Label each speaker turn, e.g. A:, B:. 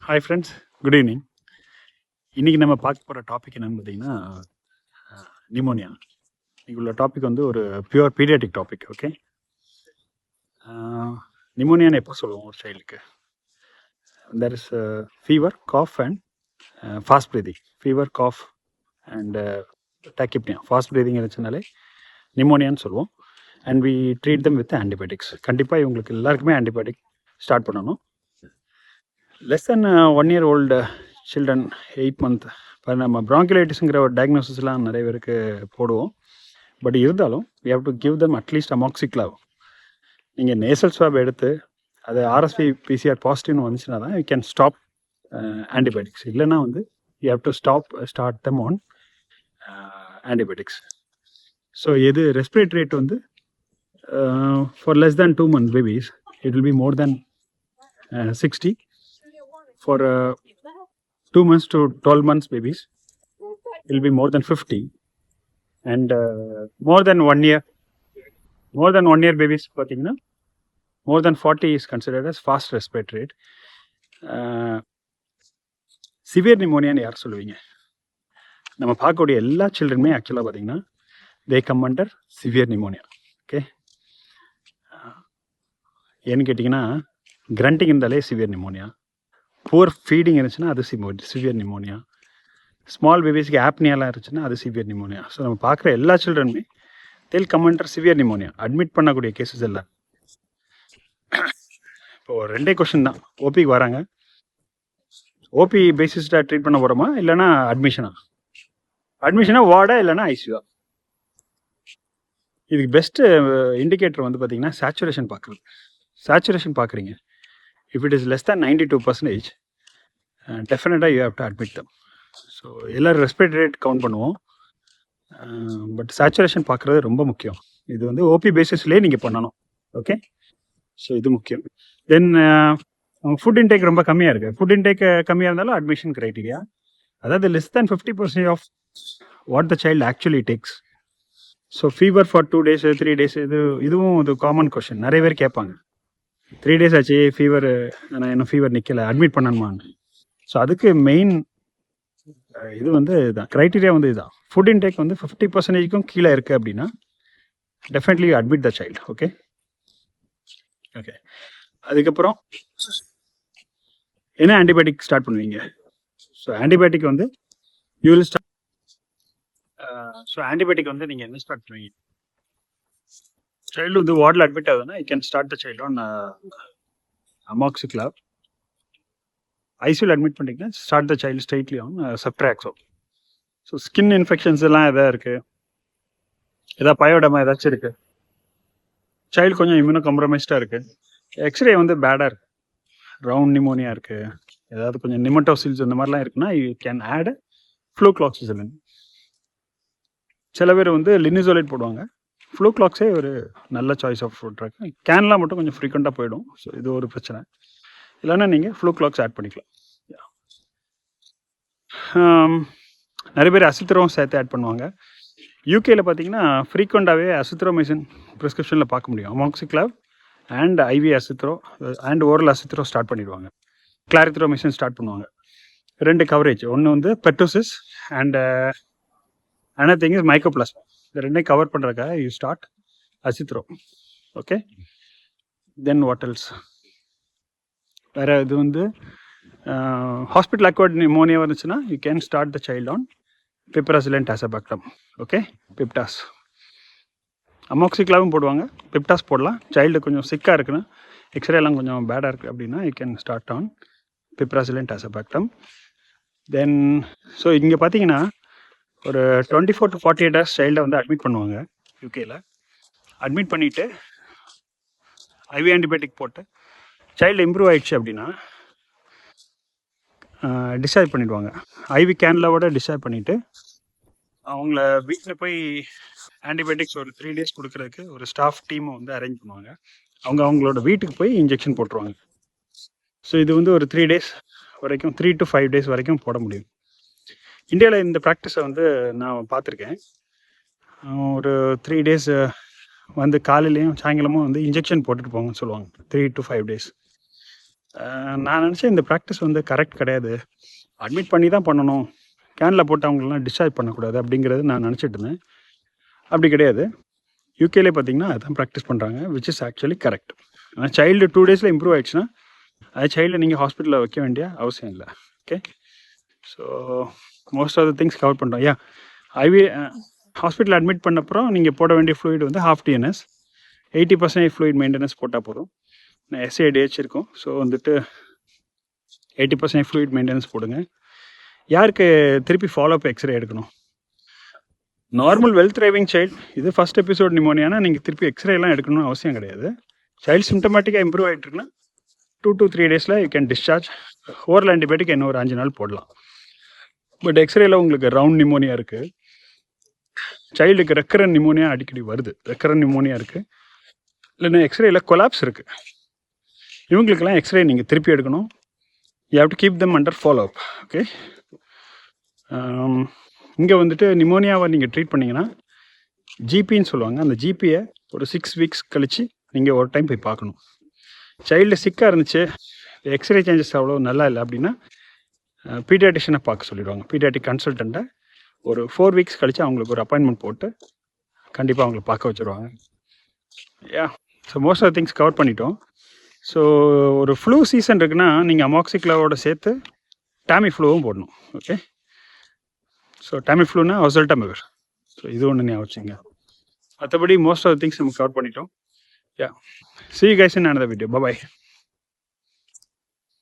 A: Hi friends, good evening. இன்றைக்கி நம்ம பார்க்க போகிற டாபிக் என்னென்னு பார்த்தீங்கன்னா நிமோனியா. இன்றைக்கி உள்ள டாபிக் வந்து ஒரு பியூர் பீடியாட்டிக் டாபிக். ஓகே, நிமோனியான்னு எப்போ சொல்லுவோம் ஒரு சைல்டுக்கு? There is fever, cough and fast breathing. Fever, cough and tachypnoea. Fast breathing இருந்துச்சுனாலே நிமோனியான்னு சொல்லுவோம். And we treat them with antibiotics. கண்டிப்பாக இவங்களுக்கு எல்லாருக்குமே ஆன்டிபயோட்டிக் ஸ்டார்ட் பண்ணணும். Less than 1 year old children, 8 month. இப்போ நம்ம ப்ராங்கிலைட்டிஸுங்கிற ஒரு டயக்னோசிஸ்லாம் நிறைய பேருக்கு போடுவோம். பட் இருந்தாலும் we have to give them at least amoxiclav. நீங்கள் நேசல் ஸ்வாப் எடுத்து அது ஆர்எஸ்வி பிசிஆர் பாசிட்டிவ்னு வந்துச்சுன்னா தான் யூ கேன் ஸ்டாப் ஆன்டிபயோட்டிக்ஸ். இல்லைன்னா வந்து you have to start them on antibiotics. So எது ரெஸ்பிரேட்டரி ரேட் வந்து for less than 2 months babies it will be more than 60. For 2 months to 12 months babies, it will be more than 50. And more than 1 year babies, more than 40 is considered as fast respiratory rate. Severe pneumonia யார் சொல்லுவீங்க? நம்ம பார்க்கக்கூடிய எல்லா சில்ட்ரனுமே ஆக்சுவலாக பார்த்தீங்கன்னா they come under severe pneumonia. Okay, ஏன்னு கேட்டிங்கன்னா கிரண்டிங் இருந்தாலே சிவியர் நிமோனியா, புவர் ஃபீடிங் இருந்துச்சுன்னா அது சிவியர் நிமோனியா, ஸ்மால் பேபிஸ்க்கு ஆப்னியாலாம் இருந்துச்சுன்னா அது சிவியர் நிமோனியா. ஸோ நம்ம பார்க்குற எல்லா சில்ட்ரனுமே they'll come under severe pneumonia. Admit பண்ணக்கூடிய கேசஸ் எல்லாம் இப்போது 2 கொஷின் தான். ஓபிக்கு வராங்க, ஓபி பேசிஸ்டாக ட்ரீட் பண்ண போகிறோமா இல்லைனா அட்மிஷனா வார்டா இல்லைனா ஐசியூவா? இதுக்கு பெஸ்ட்டு இண்டிகேட்டர் வந்து பார்த்திங்கன்னா சேச்சுரேஷன் பார்க்குறது. சேச்சுரேஷன் பார்க்குறீங்க, if it is less than 92%, definitely you have to admit them. So எல்லோரும் ரெஸ்பிரேட்டரி ரேட் கவுண்ட் பண்ணுவோம், பட் சேச்சுரேஷன் பார்க்குறது ரொம்ப முக்கியம். இது வந்து ஓபி பேசிஸ்லேயே நீங்கள் பண்ணணும். ஓகே, ஸோ இது முக்கியம். தென் ஃபுட் இன்டேக் ரொம்ப கம்மியாக இருக்குது. ஃபுட் இன்டேக் கம்மியாக இருந்தாலும் அட்மிஷன் க்ரைட்டீரியா, அதாவது less than 50% of what the child actually takes. So fever for 2 days 3 days, இதுவும் இது காமன் கொஷின். நிறைய பேர் கேட்பாங்க, 3 days ஆச்சு ஃபீவர், நான் இன்னும் ஃபீவர் நிற்கலை, அட்மிட் பண்ணணுமான்னு. ஸோ அதுக்கு மெயின் இது வந்து இதுதான் க்ரைட்டீரியா, வந்து இதுதான். ஃபுட் இன்டேக் வந்து 50%க்கும் கீழே இருக்குது அப்படின்னா definitely admit the child. Okay okay அதுக்கப்புறம் என்ன ஆன்டிபயோட்டிக் ஸ்டார்ட் பண்ணுவீங்க? ஸோ ஆன்டிபயோட்டிக் வந்து you will start. So antibiotic வந்து நீங்கள் என்ன ஸ்டார்ட் பண்ணுவீங்க? சைல்டு வந்து வார்டில் அட்மிட் ஆகுதுன்னா you can start the child on amoxiclav. ஐசியூவில் அட்மிட் பண்ணிங்கன்னா start the child straightly on ceftriaxone. So skin infections எல்லாம் எதாவது இருக்குது, எதாவது பயோடமா ஏதாச்சும் இருக்குது, சைல்டு கொஞ்சம் இம்யூனோ காம்ப்ரமைஸ்டாக இருக்குது, எக்ஸ்ரே வந்து பேடாக இருக்குது, ரவுண்ட் நிமோனியா இருக்குது, ஏதாவது கொஞ்சம் நிமட்டோசில்ஸ் இந்த மாதிரிலாம் இருக்குன்னா யூ கேன் ஆட் ஃப்ளூக்ளாக்சிசிலின். சில பேர் வந்து லினிசோலேட் போடுவாங்க. ஃப்ளூக்ளாக்ஸே ஒரு நல்ல சாய்ஸ் ஆஃப் ட்ரக். கேன்லாம் மட்டும் கொஞ்சம் ஃப்ரீக்வெண்ட்டாக போயிடும். ஸோ இது ஒரு பிரச்சனை. இல்லைன்னா நீங்கள் ஃப்ளூக்ளாக்ஸ் ஆட் பண்ணிக்கலாம். நிறைய பேர் அசித்ரோம் சேர்த்து ஆட் பண்ணுவாங்க. யூகேயில் பார்த்தீங்கன்னா ஃப்ரீக்வெண்ட்டாகவே அசித்ரோமைசின் ப்ரிஸ்கிரிப்ஷனில் பார்க்க முடியும். Amoxiclav and IV azithro and oral azithro start பண்ணிடுவாங்க. கிளாரித்ரோமைசின் ஸ்டார்ட் பண்ணுவாங்க. 2 கவரேஜ், ஒன்று வந்து pertussis and another thing is mycoplasma. இந்த 2 கவர் பண்ணுறதுக்காக you start azithro. Okay, then what else? வேறு இது வந்து ஹாஸ்பிட்டல் அக்வர்ட் நிமோனியா வந்துச்சுன்னா you can start the child on piperacillin tazobactam. Okay, piptaz. அமாக்சிக்ளாவும் போடுவாங்க, பிப்டாஸ் போடலாம். சைல்டு கொஞ்சம் சிக்காக இருக்குன்னா, எக்ஸ்ரேலாம் கொஞ்சம் பேடாக இருக்குது அப்படின்னா you can start on piperacillin tazobactam. Then so இங்கே பார்த்தீங்கன்னா ஒரு 24 to 48 hours சைல்டை வந்து அட்மிட் பண்ணுவாங்க யூகேயில். அட்மிட் பண்ணிவிட்டு ஐவி ஆன்டிபயோட்டிக் போட்டு சைல்டு இம்ப்ரூவ் ஆகிடுச்சு அப்படின்னா டிஸ்சார்ஜ் பண்ணிவிடுவாங்க. ஐவி கேன்லாவோட டிஸ்சார்ஜ் பண்ணிவிட்டு அவங்கள வீட்டில் போய் ஆன்டிபயோட்டிக்ஸ் ஒரு 3 days கொடுக்குறதுக்கு ஒரு ஸ்டாஃப் டீமை வந்து அரேஞ்ச் பண்ணுவாங்க. அவங்களோட வீட்டுக்கு போய் இன்ஜெக்ஷன் போட்டுருவாங்க. ஸோ இது வந்து ஒரு 3 days வரைக்கும், 3 to 5 days வரைக்கும் போட முடியும். இந்தியாவில் இந்த ப்ராக்டிஸை வந்து நான் பார்த்துருக்கேன். ஒரு 3 days வந்து காலையிலையும் சாயங்காலமும் வந்து இன்ஜெக்ஷன் போட்டுட்டு போங்கன்னு சொல்லுவாங்க. 3 to 5 days. நான் நினச்சேன் இந்த ப்ராக்டிஸ் வந்து கரெக்ட் கிடையாது, அட்மிட் பண்ணி தான் பண்ணணும், கேனில் போட்டவங்களெலாம் டிஸ்சார்ஜ் பண்ணக்கூடாது அப்படிங்கிறது நான் நினச்சிட்டு இருந்தேன். அப்படி கிடையாது. யூகேலே பார்த்தீங்கன்னா அதுதான் ப்ராக்டிஸ் பண்ணுறாங்க, விச் இஸ் ஆக்சுவலி கரெக்ட். ஆனால் சைல்டு 2 days இம்ப்ரூவ் ஆகிடுச்சுன்னா அது சைல்டை நீங்கள் ஹாஸ்பிட்டலில் வைக்க வேண்டிய அவசியம் இல்லை. Okay, so most of the things cover பண்ணுறோம். யா, ஐவி ஹாஸ்பிட்டல் அட்மிட் பண்ணப்புறம் நீங்கள் போட வேண்டிய ஃப்ளூயிட் வந்து ½ TNS, 80% ஃப்ளூயிட் மெயின்டெனன்ஸ் போட்டால் போதும். SADH இருக்கும். ஸோ வந்துட்டு 80% ஃப்ளூயிட் மெயின்டெனன்ஸ் போடுங்க. யாருக்கு திருப்பி ஃபாலோஅப் எக்ஸ்ரே எடுக்கணும்? நார்மல் வெல் த்ரைவிங் சைல்டு, இது ஃபஸ்ட் எபிசோட் நிமோனியானா நீங்கள் திருப்பி எக்ஸ்ரேலாம் எடுக்கணும்னு அவசியம் கிடையாது. சைல்டு சிம்டமேட்டிக்காக இம்ப்ரூவ் ஆகிட்டுருக்குன்னா 2 to 3 days you can discharge. Oral antibiotic இன்னும் ஒரு 5 நாள் போடலாம். பட் எக்ஸ்ரேல உங்களுக்கு ரவுண்ட் நிமோனியா இருக்குது, சைல்டுக்கு ரெக்கரன் நிமோனியா அடிக்கடி வருது, ரெக்கரன் நிமோனியா இருக்குது, இல்லைன்னா எக்ஸ்ரேல கொலாப்ஸ் இருக்குது. இவங்களுக்கெல்லாம் எக்ஸ்ரே நீங்கள் திருப்பி எடுக்கணும். You have to keep them under follow up. Okay, இங்கே வந்துட்டு நிமோனியாவை நீங்கள் ட்ரீட் பண்ணிங்கன்னா ஜிபின்னு சொல்லுவாங்க. அந்த ஜிபியை ஒரு 6 weeks கழித்து நீங்கள் ஒரு டைம் போய் பார்க்கணும். சைல்டு சிக்காக இருந்துச்சு, எக்ஸ்ரே சேஞ்சஸ் அவ்வளோ நல்லா இல்லை அப்படின்னா பீடியாட்டிஷனை பார்க்க சொல்லிடுவாங்க. பீடியாட்டிக் கன்சல்டண்ட்டை ஒரு 4 weeks கழித்து அவங்களுக்கு ஒரு அப்பாயின்மெண்ட் போட்டு கண்டிப்பாக அவங்கள பார்க்க வச்சுருவாங்க. Yeah, so most of things cover பண்ணிட்டோம். ஸோ ஒரு ஃப்ளூ சீசன் இருக்குன்னா நீங்கள் அமாக்சிக்லாவோட சேர்த்து டாமி ஃப்ளூவும் போடணும். ஓகே, ஸோ டாமி ஃப்ளூனா ஒசல்டமிவர். ஸோ இது ஒன்று ஞாபகம் வச்சுங்க. மற்றபடி மோஸ்ட் ஆஃப் திங்ஸ் நம்ம கவர் பண்ணிட்டோம். Yeah, see you guys in another video. Bye bye.